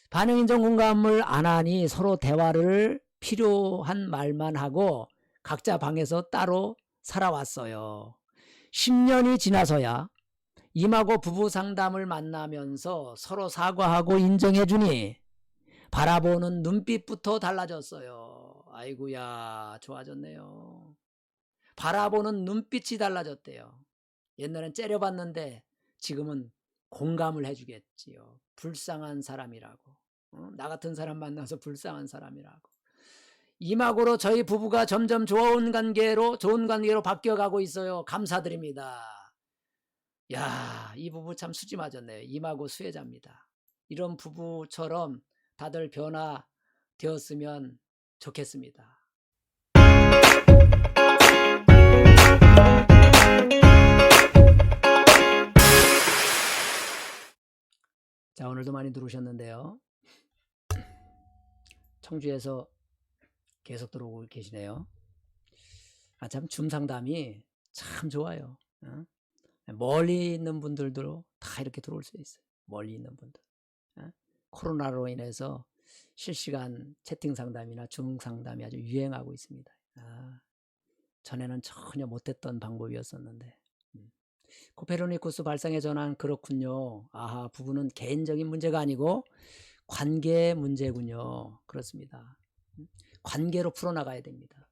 반응인정 공감을 안 하니 서로 대화를 필요한 말만 하고 각자 방에서 따로 살아왔어요. 10년이 지나서야 임하고 부부 상담을 만나면서 서로 사과하고 인정해주니 바라보는 눈빛부터 달라졌어요. 아이고야, 좋아졌네요. 바라보는 눈빛이 달라졌대요. 옛날엔 째려봤는데 지금은 공감을 해주겠지요. 불쌍한 사람이라고. 나 같은 사람 만나서 불쌍한 사람이라고. 이막으로 저희 부부가 점점 좋은 관계로 바뀌어가고 있어요. 감사드립니다. 야, 이 부부 참 수지 맞았네요. 임하고 수혜자입니다. 이런 부부처럼 다들 변화되었으면 좋겠습니다. 자, 오늘도 많이 들어오셨는데요. 청주에서 계속 들어오고 계시네요. 참 줌 상담이 참 좋아요. 멀리 있는 분들도 다 이렇게 들어올 수 있어요. 멀리 있는 분들. 코로나로 인해서 실시간 채팅 상담이나 줌 상담이 아주 유행하고 있습니다. 전에는 전혀 못했던 방법이었었는데. 코페르니쿠스 발상의 전환, 그렇군요. 아하, 부부는 개인적인 문제가 아니고 관계 문제군요. 그렇습니다. 관계로 풀어나가야 됩니다.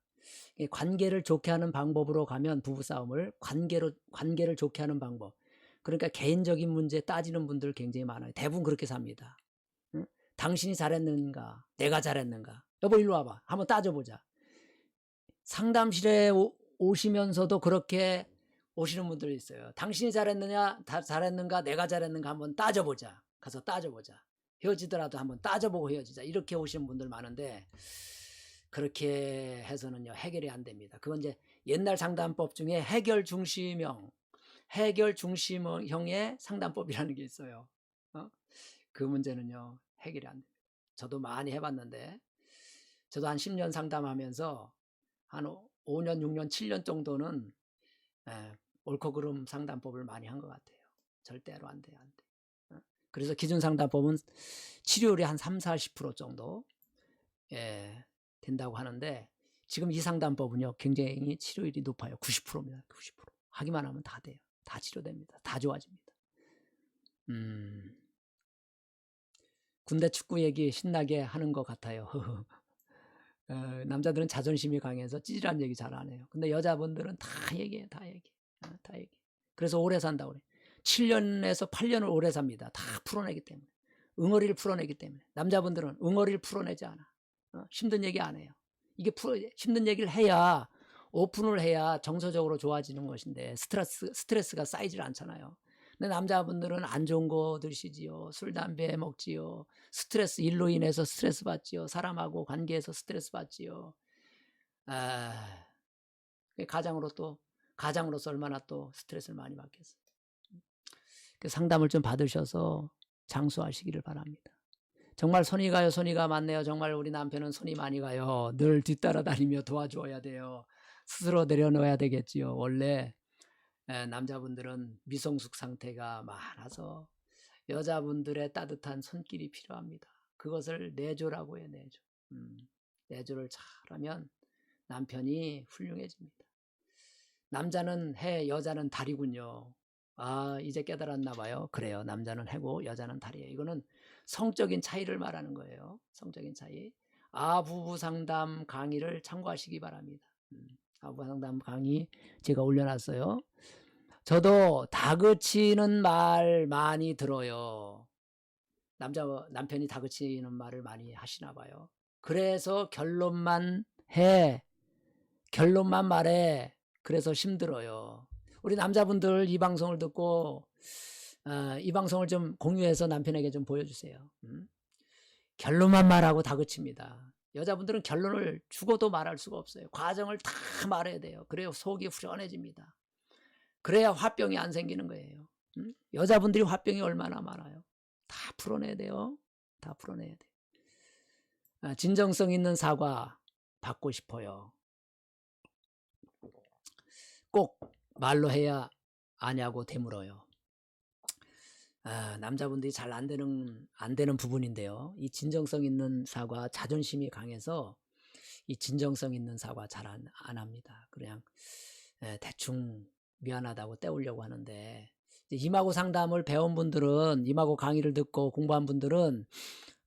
관계를 좋게 하는 방법으로 가면 부부싸움을 관계를 좋게 하는 방법. 그러니까 개인적인 문제 따지는 분들 굉장히 많아요. 대부분 그렇게 삽니다. 응? 당신이 잘했는가? 내가 잘했는가? 여보 일로 와봐. 한번 따져보자. 상담실에 오시면서도 그렇게 오시는 분들이 있어요. 당신이 잘했는가? 내가 잘했는가? 한번 따져보자. 가서 따져보자. 헤어지더라도 한번 따져보고 헤어지자. 이렇게 오시는 분들 많은데 그렇게 해서는요 해결이 안 됩니다. 그건 이제 옛날 상담법 중에 해결 중심형의 상담법이라는 게 있어요. 그 문제는요 해결이 안 됩니다. 저도 많이 해봤는데 저도 한 10년 상담하면서 한 5년, 6년, 7년 정도는 옳고 그름 상담법을 많이 한 것 같아요. 절대로 안 돼요. 안 돼. 그래서 기준 상담법은 치료율이 한 30-40% 정도 된다고 하는데 지금 이 상담법은요 굉장히 치료율이 높아요. 90%입니다. 90%. 하기만 하면 다 돼요. 다 치료됩니다. 다 좋아집니다. 군대 축구 얘기 신나게 하는 것 같아요. 남자들은 자존심이 강해서 찌질한 얘기 잘 안 해요. 근데 여자분들은 다 얘기해요. 다 얘기. 다 얘기. 그래서 오래 산다고 그래. 7년에서 8년을 오래 삽니다. 다 풀어내기 때문에. 응어리를 풀어내기 때문에. 남자분들은 응어리를 풀어내지 않아. 힘든 얘기 안 해요. 이게 힘든 얘기를 해야 오픈을 해야 정서적으로 좋아지는 것인데 스트레스가 쌓이질 않잖아요. 근데 남자분들은 안 좋은 거 드시지요. 술, 담배 먹지요. 스트레스, 일로 인해서 스트레스 받지요. 사람하고 관계에서 스트레스 받지요. 가장으로서 얼마나 또 스트레스를 많이 받겠어요. 상담을 좀 받으셔서 장수하시기를 바랍니다. 정말 손이 가요. 손이가 많네요. 정말 우리 남편은 손이 많이 가요. 늘 뒤따라다니며 도와줘야 돼요. 스스로 내려놓아야 되겠지요. 원래 남자분들은 미성숙 상태가 많아서 여자분들의 따뜻한 손길이 필요합니다. 그것을 내조라고 해요. 내조. 내조를 잘하면 남편이 훌륭해집니다. 남자는 해, 여자는 달이군요. 이제 깨달았나 봐요. 그래요. 남자는 해고 여자는 달이에요. 이거는 성적인 차이를 말하는 거예요. 성적인 차이. 부부 상담 강의를 참고하시기 바랍니다. 부부 상담 강의 제가 올려놨어요. 저도 다그치는 말 많이 들어요. 남편이 다그치는 말을 많이 하시나 봐요. 그래서 결론만 말해. 그래서 힘들어요. 우리 남자분들 이 방송을 듣고 이 방송을 좀 공유해서 남편에게 좀 보여주세요. 결론만 말하고 다그칩니다. 여자분들은 결론을 주고도 말할 수가 없어요. 과정을 다 말해야 돼요. 그래야 속이 후련해집니다. 그래야 화병이 안 생기는 거예요. 여자분들이 화병이 얼마나 많아요. 다 풀어내야 돼요. 다 풀어내야 돼요. 진정성 있는 사과 받고 싶어요. 꼭 말로 해야 아냐고 되물어요. 남자분들이 잘 안 되는 부분인데요. 이 진정성 있는 사과, 자존심이 강해서 이 진정성 있는 사과 잘 안 합니다. 그냥 대충 미안하다고 때우려고 하는데, 이마고 상담을 배운 분들은, 이마고 강의를 듣고 공부한 분들은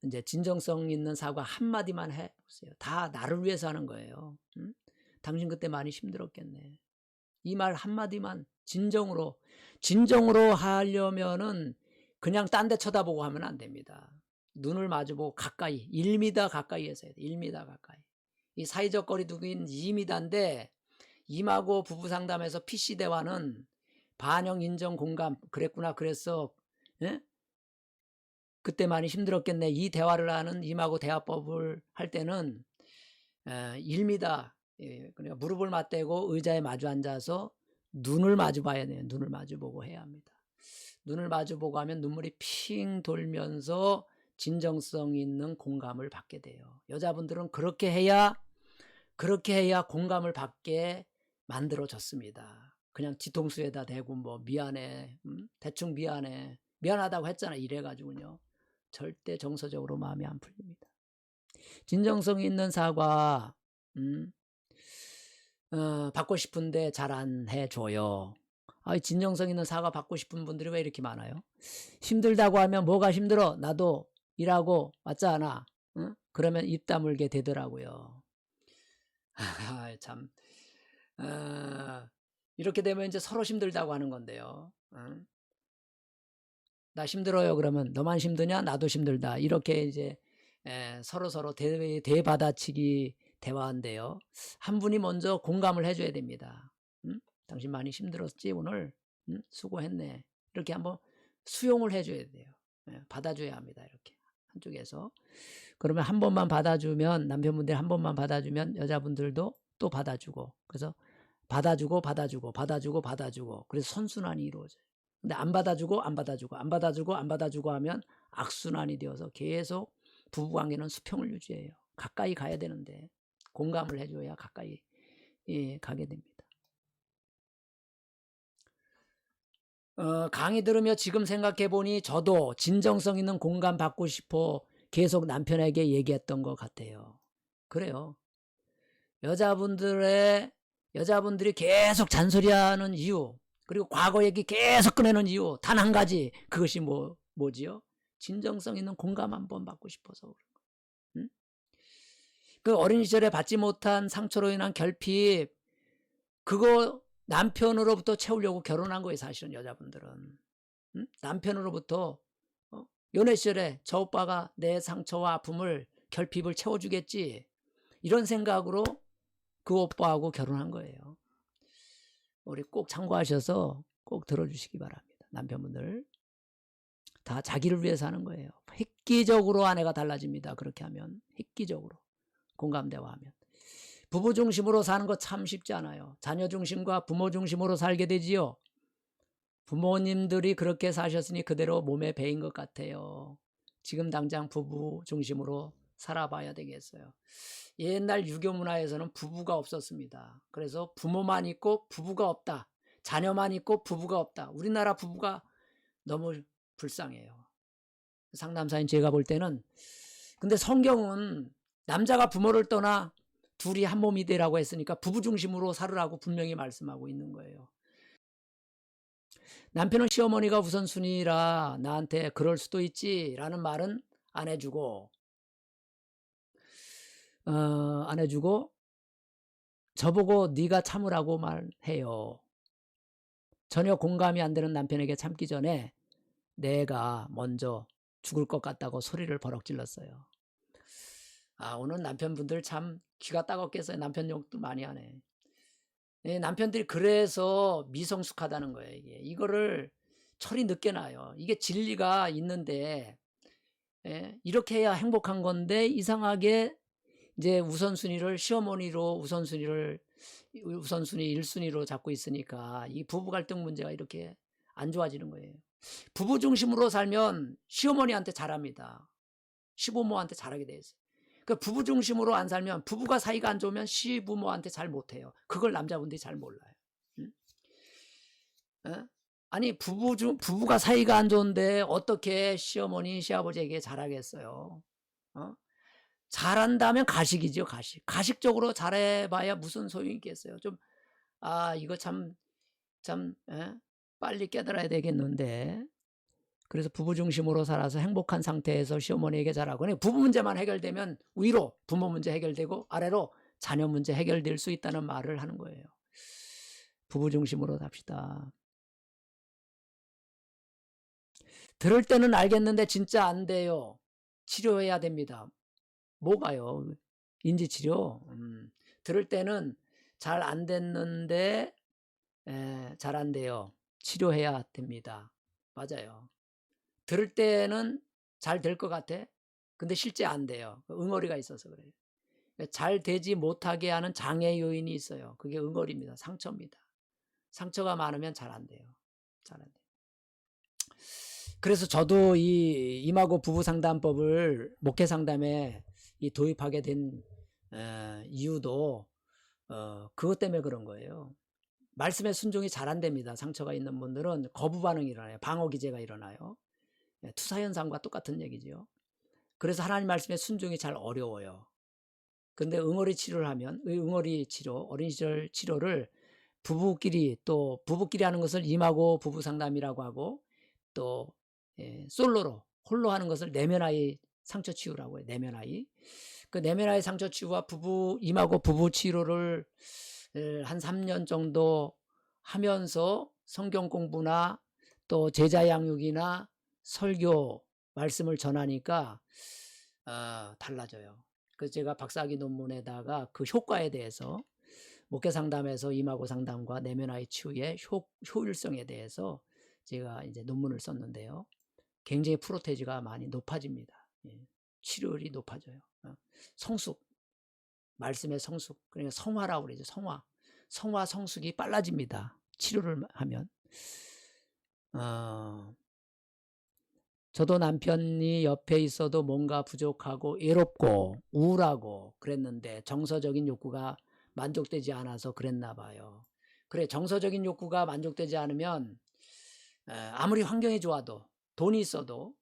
이제 진정성 있는 사과 한마디만 해보세요. 다 나를 위해서 하는 거예요. 응? 당신 그때 많이 힘들었겠네. 이 말 한마디만 진정으로 하려면은 그냥 딴 데 쳐다보고 하면 안 됩니다. 눈을 마주보고 가까이, 1m 가까이에서 해야 돼. 1m 가까이. 이 사회적 거리두기는 2m인데 임하고 부부 상담에서 PC 대화는 반영, 인정, 공감, 그랬구나, 그랬어, 예? 그때 많이 힘들었겠네. 이 대화를 하는 임하고 대화법을 할 때는 1m, 그러니까 무릎을 맞대고 의자에 마주 앉아서 눈을 마주 봐야 돼요. 눈을 마주 보고 해야 합니다. 눈을 마주 보고 하면 눈물이 핑 돌면서 진정성 있는 공감을 받게 돼요. 여자분들은 그렇게 해야 공감을 받게 만들어졌습니다. 그냥 뒤통수에다 대고 뭐 미안해, 대충 미안하다고 했잖아, 이래가지고요. 절대 정서적으로 마음이 안 풀립니다. 진정성 있는 사과 받고 싶은데 잘 안 해줘요. 진정성 있는 사과 받고 싶은 분들이 왜 이렇게 많아요? 힘들다고 하면 뭐가 힘들어? 나도 일하고 왔잖아. 응? 그러면 입 다물게 되더라고요. 참, 이렇게 되면 이제 서로 힘들다고 하는 건데요. 응? 나 힘들어요. 그러면 너만 힘드냐? 나도 힘들다. 이렇게 이제 서로 대받아치기 대화인데요. 한 분이 먼저 공감을 해줘야 됩니다. 당신 많이 힘들었지 오늘? 수고했네. 이렇게 한번 수용을 해줘야 돼요. 받아줘야 합니다. 이렇게 한쪽에서. 그러면 한 번만 받아주면, 남편분들이 한 번만 받아주면 여자분들도 또 받아주고, 그래서 받아주고 그래서 선순환이 이루어져요. 근데 안 받아주고 하면 악순환이 되어서 계속 부부관계는 수평을 유지해요. 가까이 가야 되는데 공감을 해줘야 가까이 가게 됩니다. 강의 들으며 지금 생각해보니 저도 진정성 있는 공감 받고 싶어 계속 남편에게 얘기했던 것 같아요. 그래요. 여자분들이 계속 잔소리하는 이유, 그리고 과거 얘기 계속 꺼내는 이유 단 한 가지, 그것이 뭐지요? 진정성 있는 공감 한번 받고 싶어서 그런 거예요. 응? 그 어린 시절에 받지 못한 상처로 인한 결핍, 그거 남편으로부터 채우려고 결혼한 거예요. 사실은 여자분들은. 응? 남편으로부터 연애 시절에 저 오빠가 내 상처와 아픔을, 결핍을 채워주겠지, 이런 생각으로 그 오빠하고 결혼한 거예요. 우리 꼭 참고하셔서 꼭 들어주시기 바랍니다. 남편분들 다 자기를 위해서 하는 거예요. 획기적으로 아내가 달라집니다. 그렇게 하면, 획기적으로 공감대화하면. 부부 중심으로 사는 거 참 쉽지 않아요. 자녀 중심과 부모 중심으로 살게 되지요. 부모님들이 그렇게 사셨으니 그대로 몸에 배인 것 같아요. 지금 당장 부부 중심으로 살아봐야 되겠어요. 옛날 유교 문화에서는 부부가 없었습니다. 그래서 부모만 있고 부부가 없다. 자녀만 있고 부부가 없다. 우리나라 부부가 너무 불쌍해요. 상담사인 제가 볼 때는. 근데 성경은 남자가 부모를 떠나 둘이 한 몸이 되라고 했으니까 부부 중심으로 살으라고 분명히 말씀하고 있는 거예요. 남편은 시어머니가 우선순위라 나한테 그럴 수도 있지 라는 말은 안 해주고, 저보고 네가 참으라고 말해요. 전혀 공감이 안 되는 남편에게 참기 전에 내가 먼저 죽을 것 같다고 소리를 버럭 질렀어요. 오늘 남편분들 참 귀가 따갑겠어요. 남편 욕도 많이 하네. 남편들이 그래서 미성숙하다는 거예요. 이거를 철이 늦게 나요. 이게 진리가 있는데, 이렇게 해야 행복한 건데 이상하게 이제 시어머니 1순위로 잡고 있으니까 이 부부 갈등 문제가 이렇게 안 좋아지는 거예요. 부부 중심으로 살면 시어머니한테 잘합니다. 시부모한테 잘하게 돼 있어요. 그러니까 부부 중심으로 안 살면, 부부가 사이가 안 좋으면 시부모한테 잘 못해요. 그걸 남자분들이 잘 몰라요. 응? 아니 부부가 사이가 안 좋은데 어떻게 시어머니 시아버지에게 잘하겠어요? 어? 잘한다면 가식이죠, 가식. 가식적으로 잘해봐야 무슨 소용이 있겠어요. 좀 이거 참 빨리 깨달아야 되겠는데. 그래서 부부 중심으로 살아서 행복한 상태에서 시어머니에게 잘하고, 부부 문제만 해결되면 위로 부모 문제 해결되고 아래로 자녀 문제 해결될 수 있다는 말을 하는 거예요. 부부 중심으로 삽시다. 들을 때는 알겠는데 진짜 안 돼요. 치료해야 됩니다. 뭐가요? 인지치료. 들을 때는 잘 안 됐는데 잘 안 돼요. 치료해야 됩니다. 맞아요. 들을 때는 잘 될 것 같아. 근데 실제 안 돼요. 응어리가 있어서 그래요. 잘 되지 못하게 하는 장애 요인이 있어요. 그게 응어리입니다. 상처입니다. 상처가 많으면 잘 안 돼요. 잘 안 돼요. 그래서 저도 이 이마고 부부 상담법을 목회 상담에 도입하게 된 이유도 그것 때문에 그런 거예요. 말씀에 순종이 잘 안 됩니다. 상처가 있는 분들은 거부 반응이 일어나요. 방어 기제가 일어나요. 투사 현상과 똑같은 얘기죠. 그래서 하나님 말씀에 순종이 잘 어려워요. 근데 응어리 치료를 하면, 응어리 치료, 어린 시절 치료를 또 부부끼리 하는 것을 임하고 부부 상담이라고 하고, 또 솔로로 홀로 하는 것을 내면아이 상처 치유라고 해요. 내면아이. 그 내면아이 상처 치유와 임하고 부부 치료를 한 3년 정도 하면서 성경 공부나 또 제자 양육이나 설교 말씀을 전하니까 달라져요. 그래서 제가 박사학위 논문에다가 그 효과에 대해서 목회 상담에서 임하고 상담과 내면아이 치유의 효율성에 대해서 제가 이제 논문을 썼는데요. 굉장히 프로테지가 많이 높아집니다. 치료율이 높아져요. 성숙, 말씀의 성숙, 그러니까 성화라고 그러죠. 성화 성숙이 빨라집니다. 치료를 하면. 저도 남편이 옆에 있어도 뭔가 부족하고 외롭고 우울하고 그랬는데 정서적인 욕구가 만족되지 않아서 그랬나 봐요. 그래, 정서적인 욕구가 만족되지 않으면 아무리 환경이 좋아도 돈이 있어도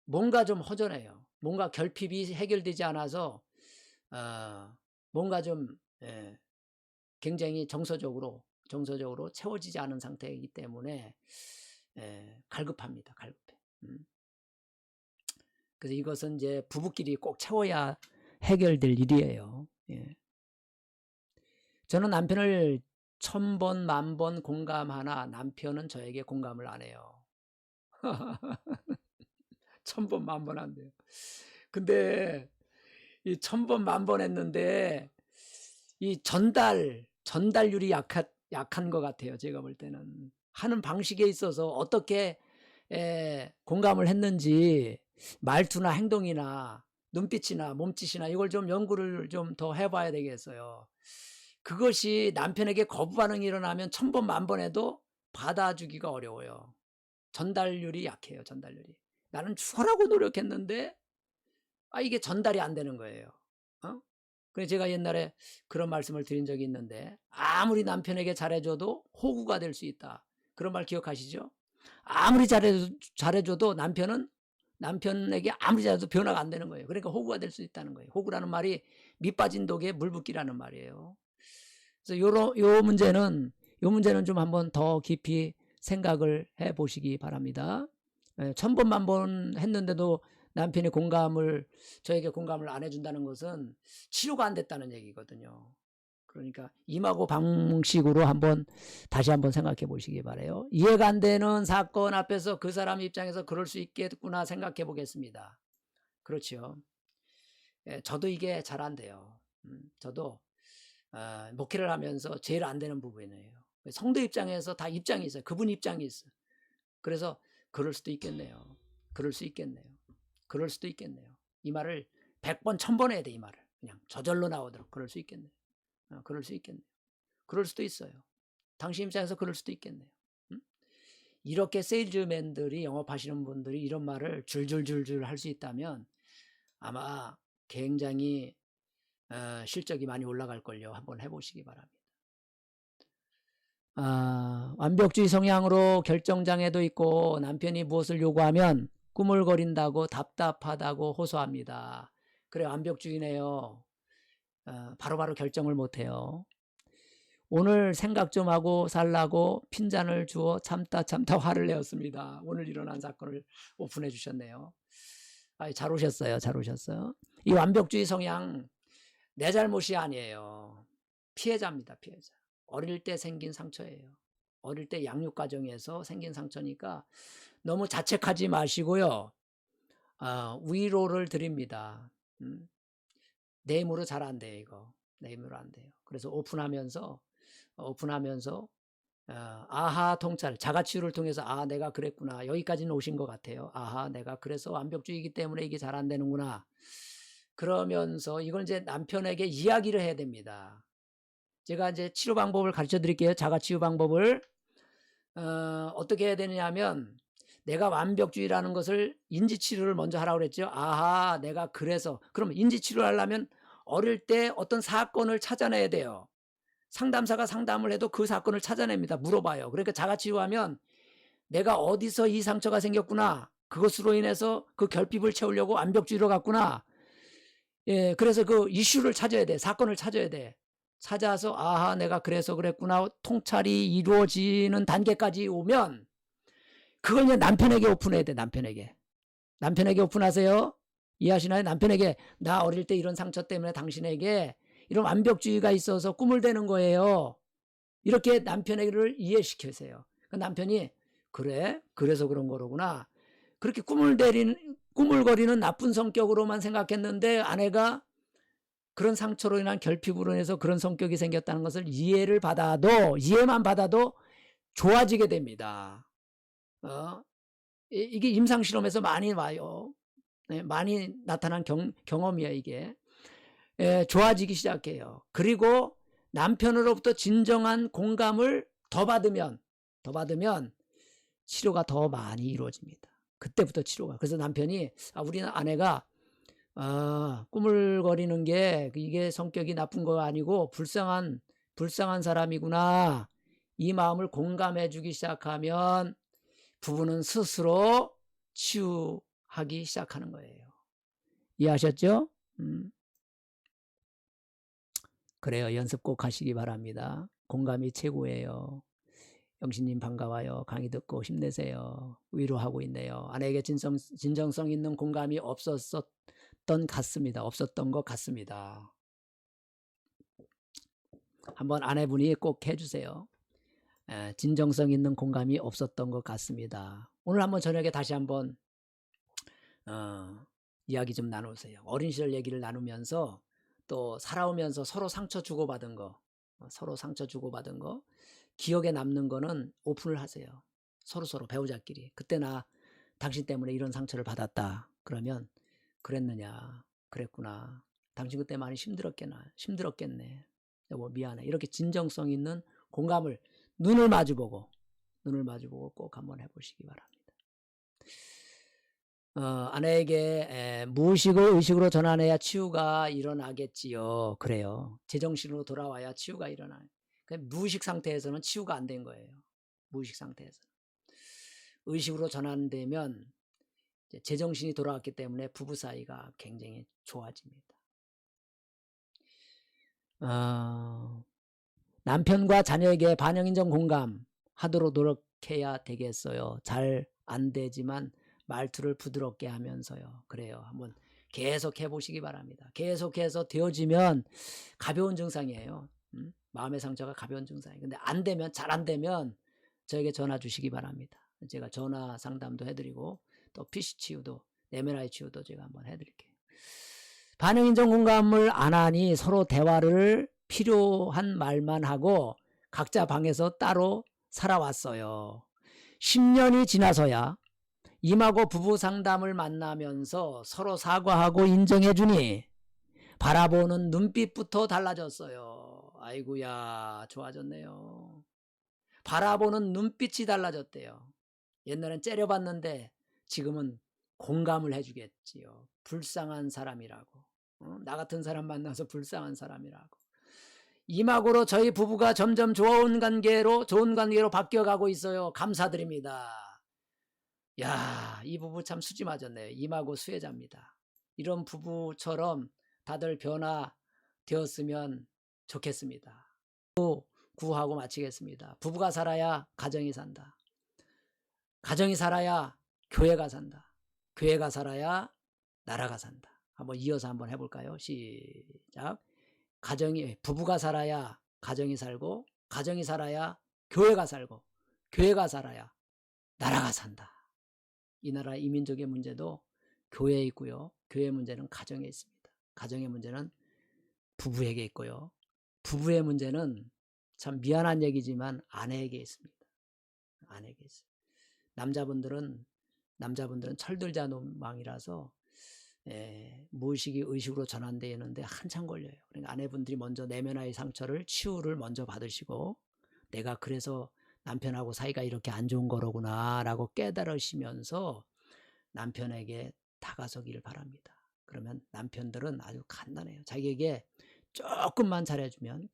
뭔가 좀 허전해요. 뭔가 결핍이 해결되지 않아서 뭔가 좀 굉장히 정서적으로 채워지지 않은 상태이기 때문에 갈급합니다. 갈급해. 그래서 이것은 이제 부부끼리 꼭 채워야 해결될 일이에요. 저는 남편을 1000번, 10,000번 공감하나 남편은 저에게 공감을 안 해요. 1000번, 10,000번 안 돼요. 근데 이 1000번, 10,000번 했는데 이 전달률이 약한 것 같아요. 제가 볼 때는. 하는 방식에 있어서 어떻게 공감을 했는지 말투나 행동이나 눈빛이나 몸짓이나 이걸 좀 연구를 좀 더 해봐야 되겠어요. 그것이 남편에게 거부 반응이 일어나면 1000번, 10,000번 해도 받아주기가 어려워요. 전달률이 약해요. 전달률이. 나는 죽으라고 노력했는데 이게 전달이 안 되는 거예요. 그래서 제가 옛날에 그런 말씀을 드린 적이 있는데, 아무리 남편에게 잘해줘도 호구가 될 수 있다. 그런 말 기억하시죠? 아무리 잘해줘도 남편에게 아무리 잘해도 변화가 안 되는 거예요. 그러니까 호구가 될 수 있다는 거예요. 호구라는 말이 밑 빠진 독에 물 붓기라는 말이에요. 그래서 요 문제는 좀 한번 더 깊이 생각을 해 보시기 바랍니다. 1000번, 10,000번 했는데도 남편이 저에게 공감을 안 해준다는 것은 치료가 안 됐다는 얘기거든요. 그러니까 임하고 방식으로 다시 한번 생각해 보시기 바라요. 이해가 안 되는 사건 앞에서 그 사람 입장에서 그럴 수 있겠구나 생각해 보겠습니다. 그렇죠. 저도 이게 잘 안 돼요. 저도 목회를 하면서 제일 안 되는 부분이에요. 성도 입장에서 다 입장이 있어요. 그분 입장이 있어요. 그래서 그럴 수도 있겠네요. 그럴 수 있겠네요. 그럴 수도 있겠네요. 이 말을 100번, 1000번 해야 돼, 이 말을. 그냥 저절로 나오도록. 그럴 수 있겠네요. 그럴 수 있겠네요. 그럴 수도 있어요. 당신 입장에서 그럴 수도 있겠네요. 이렇게 세일즈맨들이, 영업하시는 분들이 이런 말을 줄줄줄줄 할 수 있다면 아마 굉장히 실적이 많이 올라갈걸요. 한번 해보시기 바랍니다. 완벽주의 성향으로 결정장애도 있고 남편이 무엇을 요구하면 꾸물거린다고 답답하다고 호소합니다. 그래, 완벽주의네요. 바로바로 결정을 못해요. 오늘 생각 좀 하고 살라고 핀잔을 주어 참다 화를 내었습니다. 오늘 일어난 사건을 오픈해 주셨네요. 잘 오셨어요. 잘 오셨어요. 이 완벽주의 성향 내 잘못이 아니에요. 피해자입니다. 피해자. 어릴 때 생긴 상처예요. 어릴 때 양육 과정에서 생긴 상처니까 너무 자책하지 마시고요. 위로를 드립니다. 내 힘으로 잘 안 돼요. 이거 내 힘으로 안 돼요. 그래서 오픈하면서 아하 통찰, 자가치유를 통해서 내가 그랬구나. 여기까지는 오신 것 같아요. 내가 그래서 완벽주의이기 때문에 이게 잘 안 되는구나. 그러면서 이걸 이제 남편에게 이야기를 해야 됩니다. 제가 이제 치료 방법을 가르쳐 드릴게요. 자가치유 방법을. 어떻게 해야 되느냐면 내가 완벽주의라는 것을 인지치료를 먼저 하라고 그랬죠. 내가 그래서. 그럼 인지치료를 하려면 어릴 때 어떤 사건을 찾아내야 돼요. 상담사가 상담을 해도 그 사건을 찾아냅니다. 물어봐요. 그러니까 자가치유하면 내가 어디서 이 상처가 생겼구나. 그것으로 인해서 그 결핍을 채우려고 완벽주의로 갔구나. 예, 그래서 그 이슈를 찾아야 돼. 사건을 찾아야 돼. 찾아서 내가 그래서 그랬구나. 통찰이 이루어지는 단계까지 오면 그걸 이제 남편에게 오픈해야 돼. 남편에게 오픈하세요. 이해하시나요? 남편에게 나 어릴 때 이런 상처 때문에 당신에게 이런 완벽주의가 있어서 꿈을 대는 거예요. 이렇게 남편에게를 이해시키세요. 남편이 그래? 그래서 그런 거로구나. 그렇게 꾸물거리는 나쁜 성격으로만 생각했는데 아내가 그런 상처로 인한 결핍으로 인해서 그런 성격이 생겼다는 것을 이해만 받아도 좋아지게 됩니다. 이게 임상실험에서 많이 와요. 네, 많이 나타난 경험이에요, 이게. 좋아지기 시작해요. 그리고 남편으로부터 진정한 공감을 더 받으면 치료가 더 많이 이루어집니다. 그때부터 치료가. 그래서 남편이 우리 아내가 꾸물거리는 게 이게 성격이 나쁜 거 아니고 불쌍한 사람이구나. 이 마음을 공감해 주기 시작하면 부부는 스스로 치유하기 시작하는 거예요. 이해하셨죠? 그래요. 연습 꼭 하시기 바랍니다. 공감이 최고예요. 영신님 반가워요. 강의 듣고 힘내세요. 위로하고 있네요. 아내에게 진정성 있는 공감이 없었던 것 같습니다. 한번 아내분이 꼭 해주세요. 진정성 있는 공감이 없었던 것 같습니다. 오늘 한번 저녁에 다시 한번 이야기 좀 나누세요. 어린 시절 얘기를 나누면서 또 살아오면서 서로 상처 주고받은 거 기억에 남는 거는 오픈을 하세요. 서로 배우자끼리. 그때 나 당신 때문에 이런 상처를 받았다. 그러면 그랬느냐. 그랬구나. 당신 그때 많이 힘들었겠네. 여보 미안해. 이렇게 진정성 있는 공감을 눈을 마주보고 꼭 한번 해보시기 바랍니다. 아내에게 무의식을 의식으로 전환해야 치유가 일어나겠지요. 그래요. 제정신으로 돌아와야 치유가 일어나요. 무의식 상태에서는 치유가 안 된 거예요. 무의식 상태에서는. 의식으로 전환되면 제정신이 돌아왔기 때문에 부부 사이가 굉장히 좋아집니다. 남편과 자녀에게 반영인정 공감 하도록 노력해야 되겠어요. 잘 안 되지만 말투를 부드럽게 하면서요. 그래요. 한번 계속 해보시기 바랍니다. 계속해서 되어지면 가벼운 증상이에요. 마음의 상처가 가벼운 증상이에요. 근데 잘 안 되면 저에게 전화 주시기 바랍니다. 제가 전화 상담도 해드리고 또 PC 치유도 MRI 치유도 제가 한번 해드릴게요. 반응인정 공감을 안 하니 서로 대화를 필요한 말만 하고 각자 방에서 따로 살아왔어요. 10년이 지나서야 임하고 부부 상담을 만나면서 서로 사과하고 인정해주니 바라보는 눈빛부터 달라졌어요. 아이고야 좋아졌네요. 바라보는 눈빛이 달라졌대요. 옛날엔 째려봤는데 지금은 공감을 해주겠지요. 불쌍한 사람이라고. 나 같은 사람 만나서 불쌍한 사람이라고. 이막으로 저희 부부가 점점 좋은 관계로 바뀌어가고 있어요. 감사드립니다. 야, 이 부부 참 수지 맞았네요. 이마고 수혜자입니다. 이런 부부처럼 다들 변화되었으면 좋겠습니다. 구하고 마치겠습니다. 부부가 살아야 가정이 산다. 가정이 살아야 교회가 산다. 교회가 살아야 나라가 산다. 한번 이어서 한번 해볼까요? 시작. 부부가 살아야 가정이 살고, 가정이 살아야 교회가 살고, 교회가 살아야 나라가 산다. 이 나라 이민족의 문제도 교회에 있고요. 교회 문제는 가정에 있습니다. 가정의 문제는 부부에게 있고요. 부부의 문제는 참 미안한 얘기지만 아내에게 있습니다. 아내에게 있어요. 남자분들은 철들자 노망이라서 무의식이 의식으로 전환되는데 한참 걸려요. 그러니까 아내분들이 먼저 내면의 상처를 치유를 먼저 받으시고, 내가 그래서 남편하고 사이가 이렇게 안 좋은 거로구나 라고 깨달으시면서 남편에게 다가서기를 바랍니다. 그러면 남편들은 아주 간단해요. 자기에게 조금만 잘해주면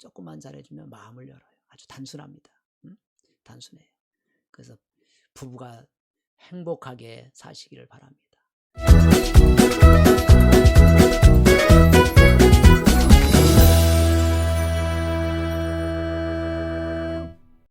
마음을 열어요. 아주 단순합니다. 단순해요. 그래서 부부가 행복하게 사시기를 바랍니다.